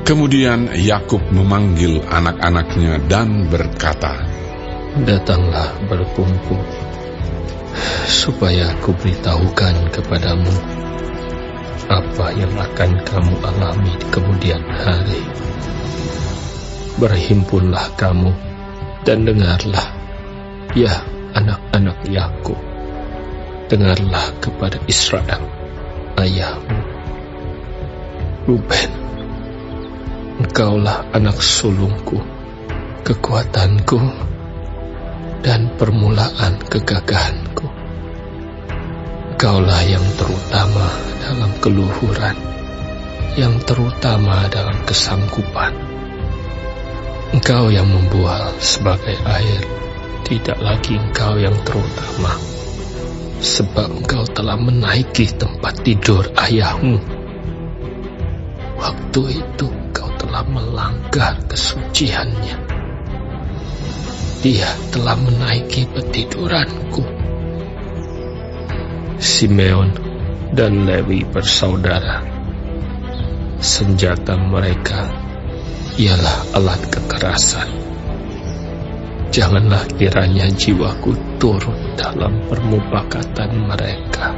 Kemudian Yakub memanggil anak-anaknya dan berkata, "Datanglah berkumpul, supaya aku beritahukan kepadamu apa yang akan kamu alami di kemudian hari. Berhimpunlah kamu dan dengarlah, ya anak-anak Yakub, dengarlah kepada Israel, ayahmu. Ruben, engkaulah anak sulungku, kekuatanku, dan permulaan kegagahanku. Engkaulah yang terutama dalam keluhuran, yang terutama dalam kesanggupan. Engkau yang membual sebagai air, tidak lagi engkau yang terutama, sebab engkau telah menaiki tempat tidur ayahmu. Waktu itu engkau telah melanggar kesuciannya. Dia telah menaiki petiduranku." Simeon dan Lewi bersaudara. Senjata mereka ialah alat kekerasan. Janganlah kiranya jiwaku turut dalam permufakatan mereka.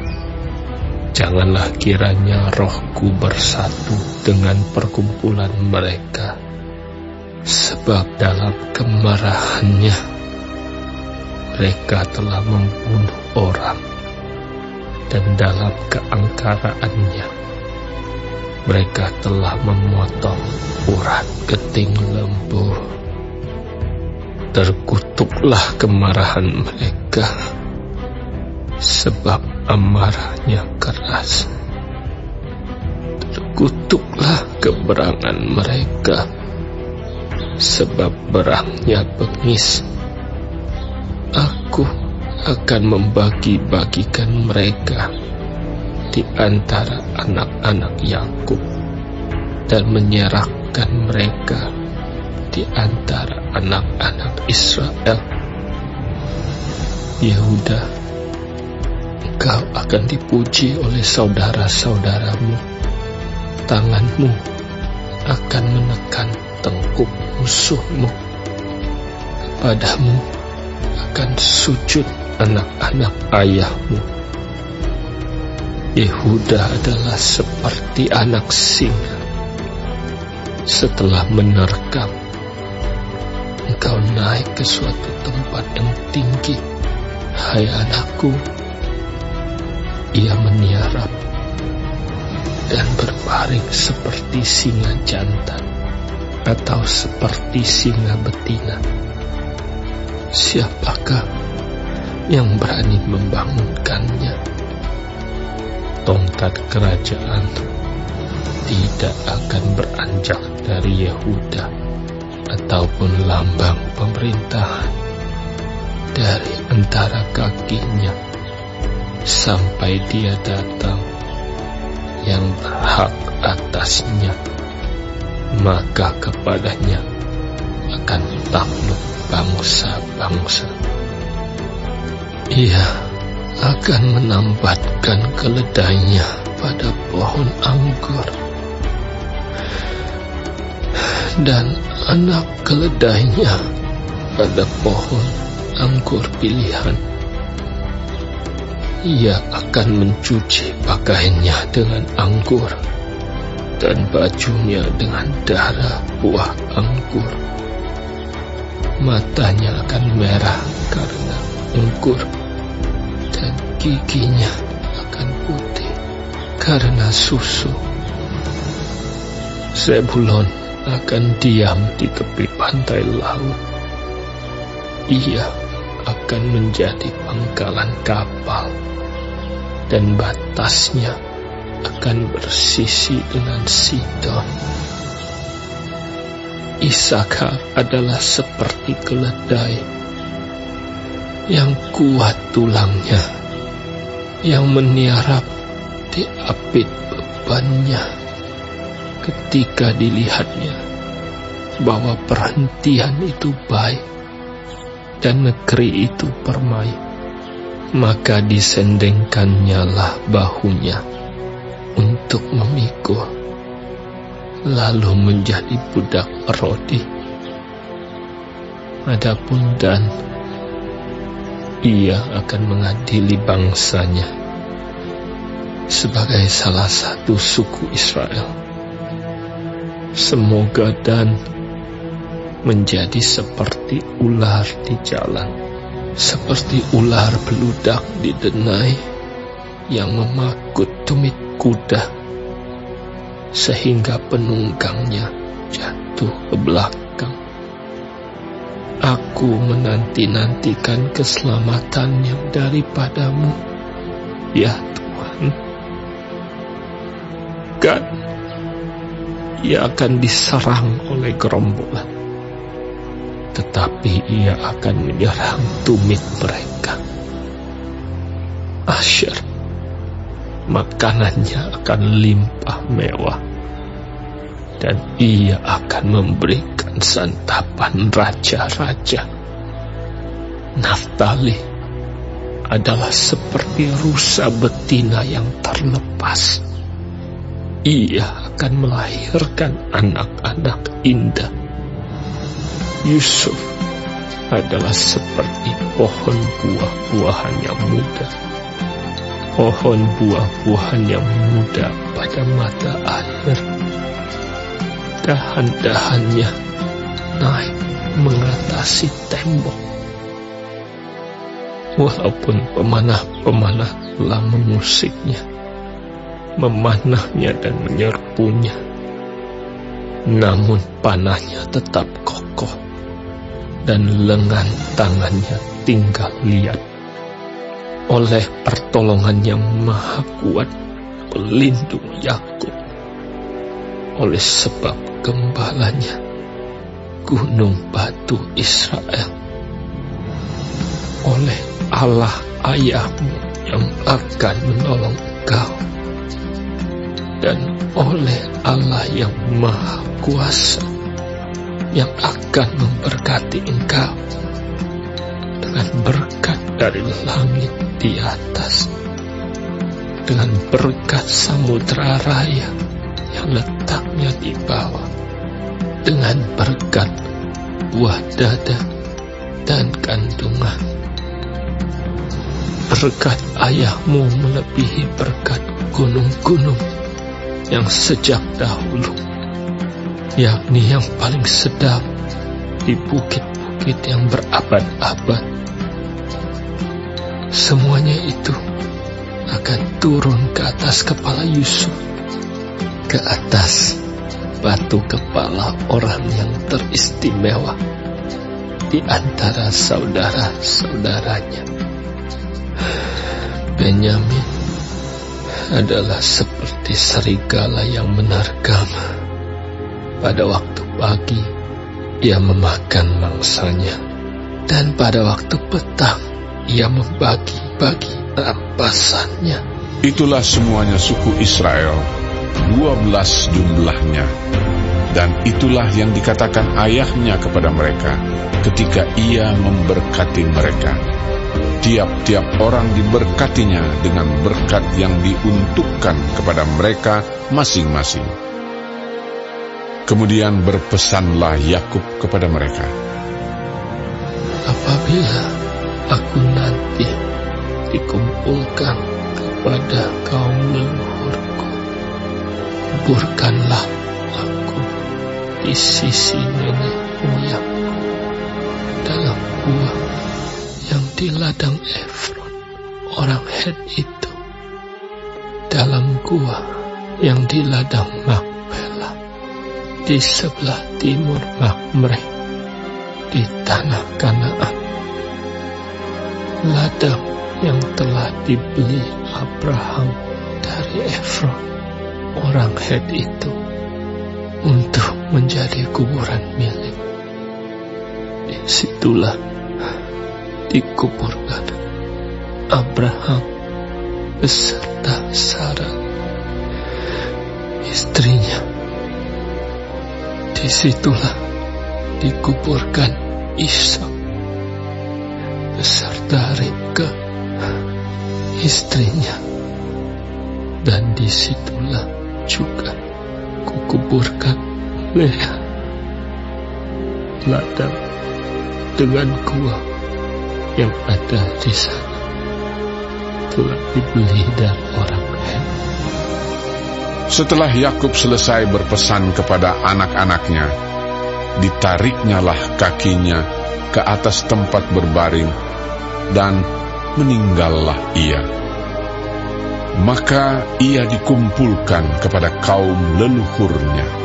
Janganlah kiranya rohku bersatu dengan perkumpulan mereka. Sebab dalam kemarahannya mereka telah membunuh orang, dan dalam keangkaraannya mereka telah memotong urat keting lembu. Terkutuklah kemarahan mereka, sebab amarahnya keras. Terkutuklah keberangan mereka, sebab berangnya bengis. Aku akan membagi-bagikan mereka di antara anak-anak Yakub dan menyerahkan mereka di antara anak-anak Israel. Yehuda, engkau akan dipuji oleh saudara-saudaramu. Tanganmu akan menekan tengkuk musuhmu. Kepadamu akan sujud anak-anak ayahmu. Yehuda adalah seperti anak singa. Setelah menerkam, engkau naik ke suatu tempat yang tinggi. Hai anakku, ia meniarap dan berbaring seperti singa jantan atau seperti singa betina. Siapakah yang berani membangunkannya? Tongkat kerajaan tidak akan beranjak dari Yehuda, ataupun lambang pemerintahan dari antara kakinya, sampai dia datang yang berhak atasnya, maka kepadanya akan takluk bangsa-bangsa. Ia akan menambatkan keledainya pada pohon anggur, dan anak keledainya pada pohon anggur pilihan. Ia akan mencuci pakaiannya dengan anggur, dan bajunya dengan darah buah anggur. Matanya akan merah karena anggur, dan giginya akan putih karena susu. Zebulon akan diam di tepi pantai laut. Ia akan menjadi pangkalan kapal, dan batasnya akan bersisi dengan Sidon. Isakar adalah seperti keledai yang kuat tulangnya, yang meniarap di apit bebannya. Ketika dilihatnya bahwa perhentian itu baik dan negeri itu permai, maka disendengkannyalah bahunya untuk memikul. lalu menjadi budak Rodi. Adapun Dan, ia akan mengadili bangsanya sebagai salah satu suku Israel. Semoga Dan menjadi seperti ular di jalan, seperti ular beludak di denai yang memakut tumit kuda, sehingga penunggangnya jatuh ke belakang. Aku menanti-nantikan keselamatannya daripadamu, ya Tuhan. Gad, ia akan diserang oleh gerombolan, tetapi ia akan menyerang tumit mereka. Asher, makanannya akan limpah mewah, dan ia akan memberikan santapan raja-raja. Naftali adalah seperti rusa betina yang terlepas. Ia akan melahirkan anak-anak indah. Yusuf adalah seperti pohon buah-buahan yang muda, pohon buah-buahan yang muda pada mata air. Dahan-dahannya naik mengatasi tembok. Walaupun pemanah-pemanah telah mengusiknya, memanahnya dan menyerbunya, namun panahnya tetap kokoh dan lengan tangannya tinggal liat. Oleh pertolongan yang maha kuat pelindung Yakub, oleh sebab gembalanya gunung batu Israel, oleh Allah ayahmu yang akan menolong engkau, dan oleh Allah yang maha kuasa yang akan memberkati engkau dengan berkat dari langit di atas, dengan berkat samudra raya yang letaknya di bawah, dengan berkat buah dada dan kandungan. Berkat ayahmu melebihi berkat gunung-gunung yang sejak dahulu, yakni yang paling sedap di bukit-bukit yang berabad-abad. Semuanya itu akan turun ke atas kepala Yusuf, ke atas batu kepala orang yang teristimewa di antara saudara-saudaranya. Benyamin adalah seperti serigala yang menerkam. Pada waktu pagi ia memakan mangsanya, dan pada waktu petang ia membagi-bagi rampasannya. Itulah semuanya suku Israel, 12 jumlahnya. Dan itulah yang dikatakan ayahnya kepada mereka ketika ia memberkati mereka. Tiap-tiap orang diberkatinya dengan berkat yang diuntukkan kepada mereka masing-masing. Kemudian berpesanlah Yakub kepada mereka, apabila aku nanti dikumpulkan kepada kaum leluhurku, kuburkanlah aku di sisi nenek moyangku dalam gua yang di ladang Efron orang Het itu, dalam gua yang di ladang Makpela di sebelah timur Makmreh di tanah Kanaan, ladang yang telah dibeli Abraham dari Efron orang Het itu untuk menjadi kuburan milik. Disitulah dikuburkan Abraham beserta Sarah istrinya. Disitulah dikuburkan Ishak beserta Ribka istrinya, dan disitulah juga kukuburkan kuburkan Lea. Ladang dengan gua yang ada di sana telah dibeli dari orang Hem. Setelah Yakub selesai berpesan kepada anak-anaknya, ditariknyalah kakinya ke atas tempat berbaring, dan meninggallah ia. Maka ia dikumpulkan kepada kaum leluhurnya.